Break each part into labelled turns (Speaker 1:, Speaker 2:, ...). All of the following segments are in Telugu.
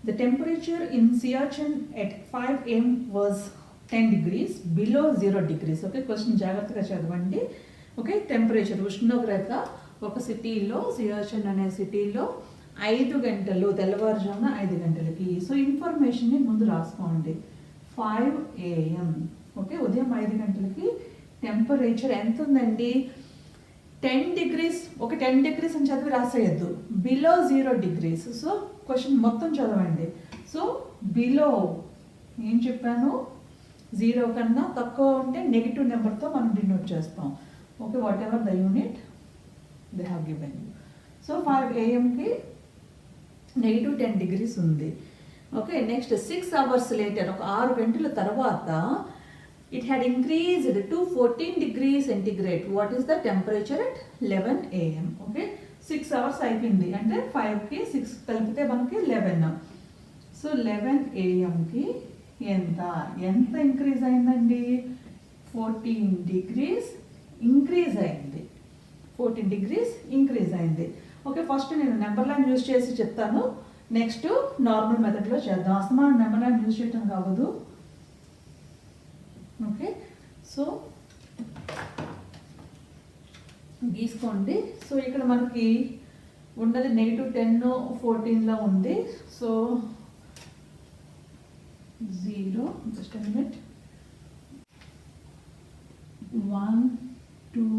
Speaker 1: The temperature in Siachen at 5 am was 10 degrees below 0 degrees. Okay, question జాగ్రత్తగా చదవండి. ఓకే, టెంపరేచర్ ఉష్ణోగ్రత ఒక సిటీలో, సియాచెన్ అనే సిటీలో 5 గంటలు, తెల్లవారుజామున 5 గంటలకి. సో ఇన్ఫర్మేషన్ని ముందు రాసుకోండి. 5 AM. ఓకే, ఉదయం 5 గంటలకి టెంపరేచర్ ఎంత ఉందండి? 10 degrees. ఒక 10 degrees అని చదివి రాసేయద్దు, బిలో 0 degrees. సో క్వశ్చన్ మొత్తం చదవండి. సో బిలో ఏం చెప్పాను? 0 కన్నా తక్కువ ఉంటే నెగిటివ్ నెంబర్తో మనం డినోట్ చేస్తాం. Okay, whatever the unit they have given you. So 5 AMకి నెగిటివ్ 10 degrees ఉంది. ఓకే, నెక్స్ట్ 6 hours later, ఒక 6 గంటల తర్వాత it had increased to 14 degrees centigrade. What is the temperature at 11 AM? Okay, 6 hours అయిపోయింది అంటే 5కి 6 కలిపితే మనకి 11. సో 11 AMకి ఎంత ఇంక్రీజ్ అయిందండి? 14 degrees ఇంక్రీజ్ అయింది. 14 degrees ఇంక్రీజ్ అయింది. ఓకే, ఫస్ట్ నేను నెంబర్ లైన్ యూజ్ చేసి చెప్తాను, నెక్స్ట్ నార్మల్ మెథడ్లో చేద్దాం. అసమానం నెంబర్ లైన్ యూజ్ చేయటం కావదు. ఓకే, సో గీసుకోండి. సో ఇక్కడ మనకి ఉన్నది -10 14లో ఉంది. సో 0, జస్ట్ a minute, 1 2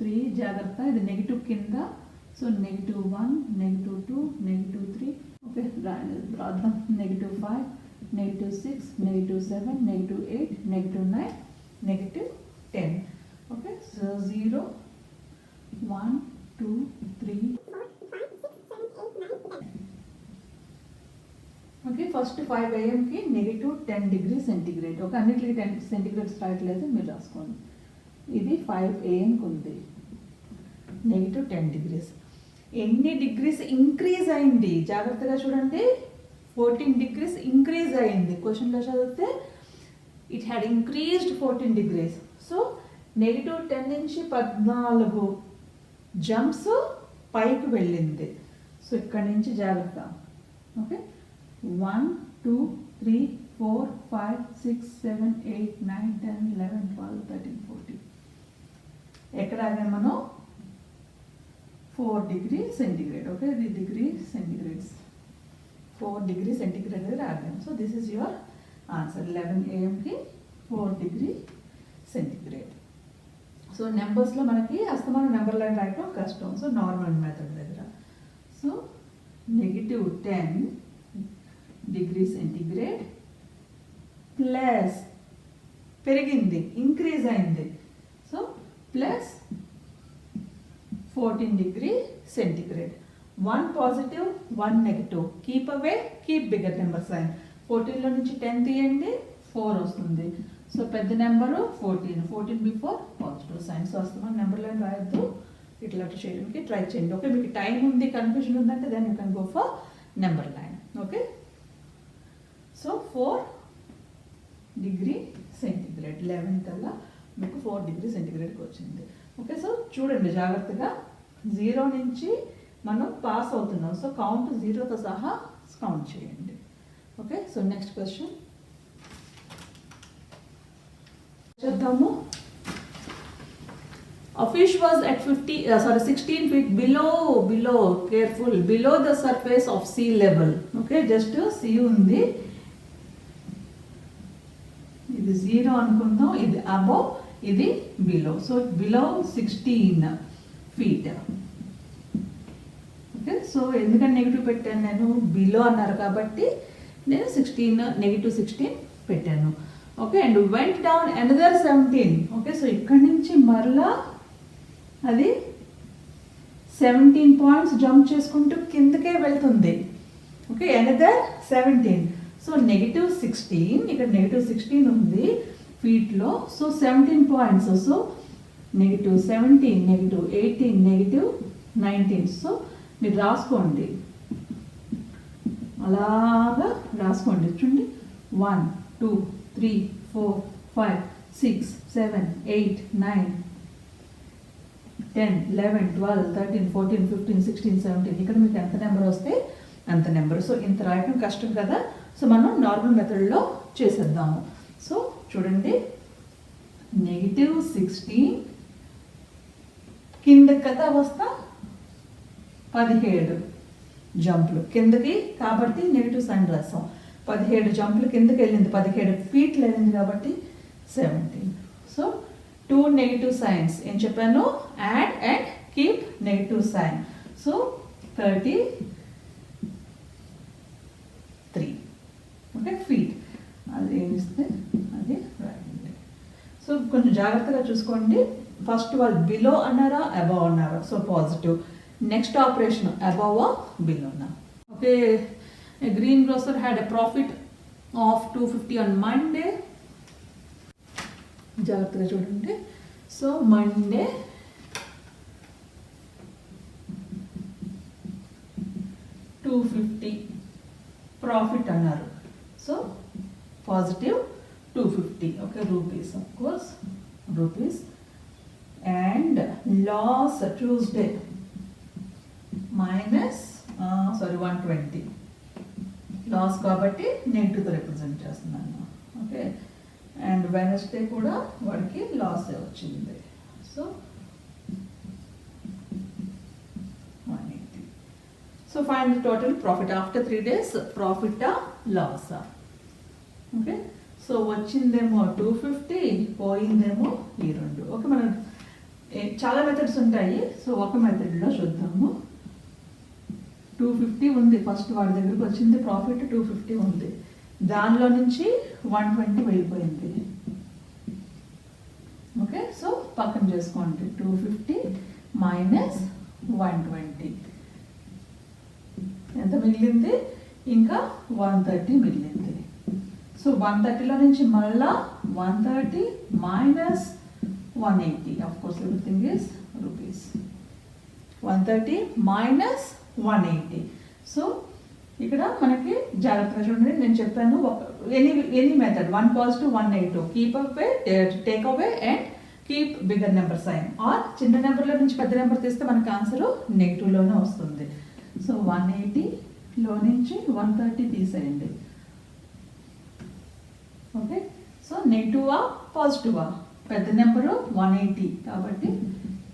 Speaker 1: 3, జాగ్రత్త, ఇది నెగిటివ్ కింద. సో -1 -2 -3. ఓకే, రాద్దాం. -5 -6 -7 -8 -9 -10. Okay, so 0 1 2 3 okay, first 5 AMకి -10 degrees centigrade. Okay, అన్నిటికీ 10 centigrade రాయట్లేదు, మీరు రాసుకోండి. ఇది 5 AMకి ఉంది -10 degrees. ఎన్ని డిగ్రీస్ ఇంక్రీజ్ అయింది? జాగ్రత్తగా చూడండి. 14 degrees ఇంక్రీజ్ అయింది. క్వశ్చన్లో చదివితే it had increased 14 degrees. So -10 నుంచి 14 జంప్స్ పైకి వెళ్ళింది. సో ఇక్కడ నుంచి జాగ్రత్త. ఓకే, 1 2 3 4 5 6 7 8 9 10 11 12 13 14. ఎక్కడ ఆగాం మనం? 4 degrees centigrade. ఓకే, ఇది డిగ్రీ సెంటిగ్రేడ్స్. 4 degrees centigrade దగ్గర ఆగాం. So this is your answer. 11 AMకి 4 degrees centigrade. సో నెంబర్స్లో మనకి అస్తమాన నెంబర్ లైన్ రాయటం కష్టం. సో నార్మల్ మెథడ్ దగ్గర. సో -10 degrees centigrade ప్లస్ పెరిగింది, ఇంక్రీజ్ అయింది. So plus 14 degrees centigrade. 1 positive 1 negative. Keep away, keep bigger number sign. 14లో నుంచి 10 తీయండి, 4 వస్తుంది. సో పెద్ద number 14 before positive sign. So వస్తామని నెంబర్ లైన్ రాయొద్దు, ఇట్లా చేయడానికి ట్రై చేయండి. ఓకే, మీకు టైం ఉంది, కన్ఫ్యూజన్ ఉందంటే then you can go for number line. Okay, so 4 degrees centigrade. 11 కల్లా మీకు 4 degrees centigradeకి వచ్చింది. ఓకే, సో చూడండి జాగ్రత్తగా. 0 నుంచి మనం పాస్ అవుతున్నాం. సో కౌంట్ 0తో సహా కౌంట్ చేయండి. ఓకే, సో నెక్స్ట్ క్వశ్చన్ చూద్దాము. A fish was at 16 feet below careful, below the surface of sea level. Okay, just sea ఉంది, ఇది 0 అనుకుందాం, ఇది above, ఇది below. So below 16 feet. Okay, so ఎందుకని నెగిటివ్ పెట్టాను నేను? బిలో అన్నారు కాబట్టి నేను -16 పెట్టాను. Okay, and went down another 17. Okay, so ఇక్కడి నుంచి మరలా అది 17 points జంప్ చేసుకుంటూ కిందకే వెళ్తుంది. Okay, another 17. సో -16, ఇక్కడ -16 ఉంది ఫీట్లో. So 17 points. సో -17 -18 -19. సో మీరు రాసుకోండి, అలాగా రాసుకోండి. చూడండి, 1 2 3 4 5 6 7 8 9 10 11 12 13 14 15 16 17. ఇక్కడ మీకు ఎంత నెంబర్ వస్తే అంత నెంబర్. సో ఇంత రాయడం కష్టం కదా, సో మనం నార్మల్ మెథడ్లో చేసేద్దాము. సో చూడండి, -16 కిందకి కదా వస్తా 17 జంపులు కిందకి, కాబట్టి నెగిటివ్ సైన్ రాస్తాం. 17 జంపులు కిందకి వెళ్ళింది, 17 ఫీట్లు వెళ్ళింది కాబట్టి 17. సో 2 నెగిటివ్ సైన్స్ ఏం చెప్పాను, add and keep negative sign. So 33 okay feet. అది ఏమిస్తే అది రాయండి. సో కొంచెం జాగ్రత్తగా చూసుకోండి. ఫస్ట్ వాళ్ళు బిలో అన్నారా అబవ్ అన్నారా, so positive. Next operation above బిలోనా. Okay, green grocer had a profit of 250 on Monday. జాగ్రత్తగా చూడండి. సో మండే 250 ప్రాఫిట్ అన్నారు. So positive 250 okay rupees, of course rupees. And loss Tuesday -120 loss కాబట్టి నెగిటివ్తో రిప్రజెంట్ చేస్తున్నాను. ఓకే, అండ్ వెనస్డే కూడా వాడికి లాసే వచ్చింది. So 180. So find the total profit after 3 days. ప్రాఫిటా లాసా? ఓకే, సో వచ్చిందేమో 250, పోయిందేమో ఈ 2. ఓకే, మనం చాలా మెథడ్స్ ఉంటాయి. సో ఒక మెథడ్లో చూద్దాము. 250 ఉంది, ఫస్ట్ వాడి దగ్గరకు వచ్చింది ప్రాఫిట్ 250 ఉంది, దానిలో నుంచి 120 వెళ్ళిపోయింది. ఓకే, సో పక్కన చేసుకోండి. 250 - 120 ఎంత మిగిలింది? ఇంకా 130 మిగిలింది. సో 130లో నుంచి మళ్ళా 130 - 180. Of course everything is rupees. 130 - 180. So ఇక్కడ మనకి జాగ్రత్తగా చూడండి, నేను చెప్పాను any method 1 positive 1 negative, keep away take away and keep bigger number sign. Or చిన్న నెంబర్లో నుంచి పెద్ద నెంబర్ తీస్తే మనకు ఆన్సర్ నెగిటివ్లోనే వస్తుంది. సో 180లో నుంచి 130 తీసేయండి. ఓకే, సో నెగిటివా పాజిటివా? పెద్ద నెంబరు 180 కాబట్టి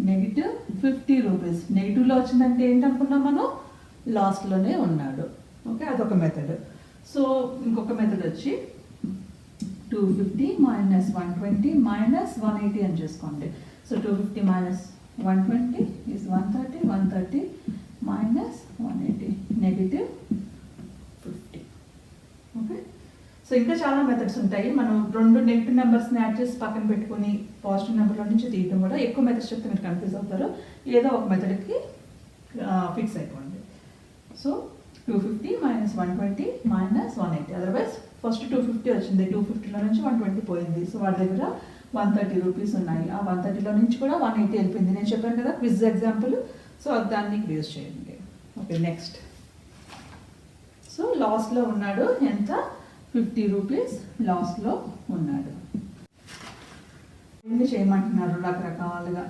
Speaker 1: -50 రూపీస్. నెగిటివ్లో వచ్చిందంటే ఏంటనుకున్నాం మనం, లాస్ట్లోనే ఉన్నాడు. ఓకే, అదొక మెథడ్. సో ఇంకొక మెథడ్ వచ్చి 250 - 120 - 180 అని చేసుకోండి. So 250 - 120 is 130, 130 - 180 -50. ఓకే, సో ఇంకా చాలా మెథడ్స్ ఉంటాయి. మనం 2 నెగిటివ్ నెంబర్స్ని యాడ్ చేసి పక్కన పెట్టుకుని పాజిటివ్ నెంబర్లో నుంచి తీయటం కూడా. ఎక్కువ మెథడ్స్ చెప్తే మీరు కన్ఫ్యూజ్ అవుతారు, ఏదో ఒక మెథడ్కి ఫిక్స్ అయిపోండి. సో 250 - 120 - 180. అదర్వైజ్ ఫస్ట్ 250 వచ్చింది, 250లో నుంచి 120 పోయింది. సో వాడి దగ్గర 130 రూపీస్ ఉన్నాయి. ఆ 130లో నుంచి కూడా 180 వెళ్ళిపోయింది. నేను చెప్పాను కదా క్విజ్ ఎగ్జాంపుల్, సో దాన్ని యూజ్ చేయండి. Okay, next. సో లాస్లో ఉన్నాడు, ఎంత? 50 రూపీస్ లాస్లో ఉన్నాడు. ఎన్ని చేయమంటున్నారు రకరకాలుగా.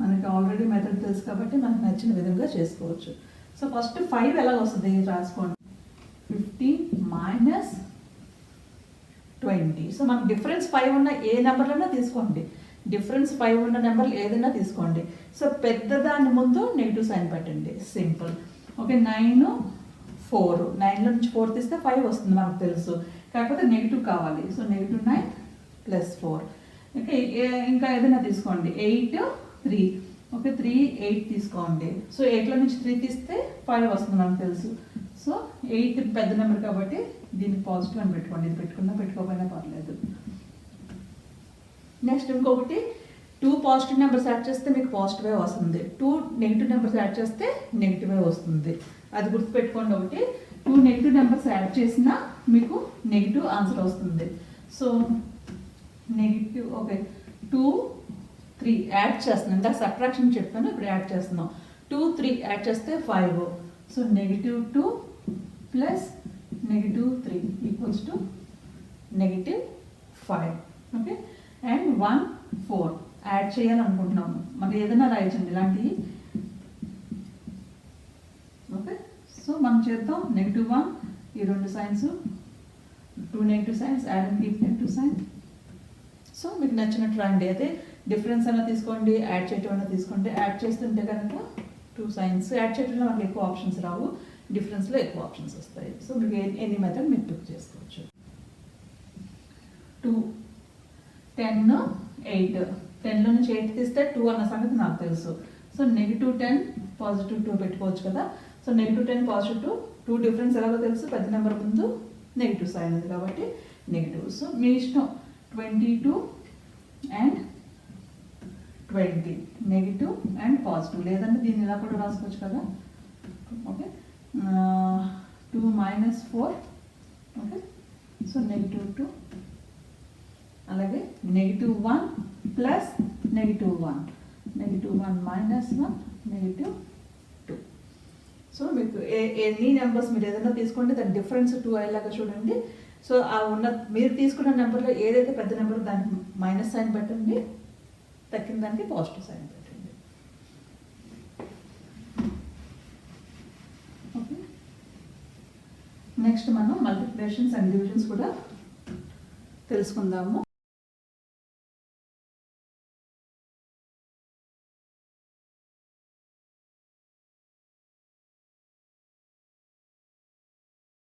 Speaker 1: మనకి ఆల్రెడీ మెథడ్ తెలుసు కాబట్టి మనకు నచ్చిన విధంగా చేసుకోవచ్చు. సో ఫస్ట్ 5 ఎలా వస్తుంది రాసుకోండి. 50 - 20. సో మనకు డిఫరెన్స్ 5 ఉన్న ఏ నెంబర్లైనా తీసుకోండి, డిఫరెన్స్ 5 ఉన్న నెంబర్లు ఏదైనా తీసుకోండి. సో పెద్దదాని ముందు నెగిటివ్ సైన్ పెట్టండి, సింపుల్. ఓకే, 9 4, 9లో నుంచి 4 తీస్తే 5 వస్తుంది మనకు తెలుసు, కాకపోతే నెగిటివ్ కావాలి. సో -9 + 4. ఓకే, ఇంకా ఏదైనా తీసుకోండి. 8 3. ఓకే, 3 8 తీసుకోండి. సో 8లో నుంచి 3 తీస్తే 5 వస్తుంది మనకు తెలుసు. సో 8 పెద్ద నెంబర్ కాబట్టి దీనికి పాజిటివ్ అని పెట్టుకోండి, ఇది పెట్టుకున్నా పెట్టుకోకపోయినా పర్లేదు. నెక్స్ట్ ఇంకొకటి, 2 పాజిటివ్ నెంబర్స్ యాడ్ చేస్తే మీకు పాజిటివే వస్తుంది, 2 నెగిటివ్ నెంబర్స్ యాడ్ చేస్తే నెగిటివే వస్తుంది. అది గుర్తుపెట్టుకోండి. ఒకటి 2 నెగిటివ్ నెంబర్స్ యాడ్ చేసినా మీకు నెగిటివ్ ఆన్సర్ వస్తుంది. సో నెగిటివ్ ఓకే 2 3 యాడ్ చేస్తున్నాం, ఇందాక సబ్ట్రాక్షన్ చెప్పాను, ఇప్పుడు యాడ్ చేస్తున్నాం. 2 3 యాడ్ చేస్తే 5. సో -2 + -3 = -5. ఓకే, అండ్ 1 4 యాడ్ చేయాలనుకుంటున్నాము, మనం ఏదైనా రాయొచ్చండి ఇలాంటివి. ఓకే, సో మనం చేద్దాం. -1 ఈ రెండు signs, 2 negative signs, add and keep negative sign. So మీకు నచ్చినట్టు రాయండి. అయితే డిఫరెన్స్ అయినా తీసుకోండి, యాడ్ చేయటం అయినా తీసుకోండి. యాడ్ చేస్తుంటే కనుక 2 సైన్స్, యాడ్ చేయడంలో మనకి ఎక్కువ ఆప్షన్స్ రావు, డిఫరెన్స్లో ఎక్కువ ఆప్షన్స్ వస్తాయి. సో మీకు ఎనీ మెథడ్ మీరు పిక్ చేసుకోవచ్చు. 2, 10, 8. 10లో నుంచి 8 తీస్తే 2 అన్న సంగతి నాకు తెలుసు. సో -10 +2 పెట్టుకోవచ్చు కదా. సో -10 +2, 2 డిఫరెన్స్ ఎలాగో తెలుసు, పెద్ద నెంబర్ ముందు నెగిటివ్ సైన్ ఉంది కాబట్టి నెగిటివ్. సో మీ ఇష్టం, 22 and 20, నెగిటివ్ అండ్ పాజిటివ్, లేదంటే దీన్ని ఇలా కూడా రాసుకోవచ్చు కదా. ఓకే, 2 - 4. ఓకే, సో -2, అలాగే -1 ప్లస్ -1, -1 - 1, -2. సో మీకు ఎనీ నెంబర్స్ మీరు ఏదైనా తీసుకోండి, దాని డిఫరెన్స్ 2 అయ్యేలాగా చూడండి. సో ఆ ఉన్న మీరు తీసుకున్న నెంబర్లో ఏదైతే పెద్ద నెంబర్ దానికి మైనస్ సైన్ పెట్టండి, తక్కిన దానికి పాజిటివ్ సైన్ పెట్టండి. ఓకే, నెక్స్ట్ మనం మల్టిప్లికేషన్స్ అండ్ డివిజన్స్ కూడా తెలుసుకుందాము.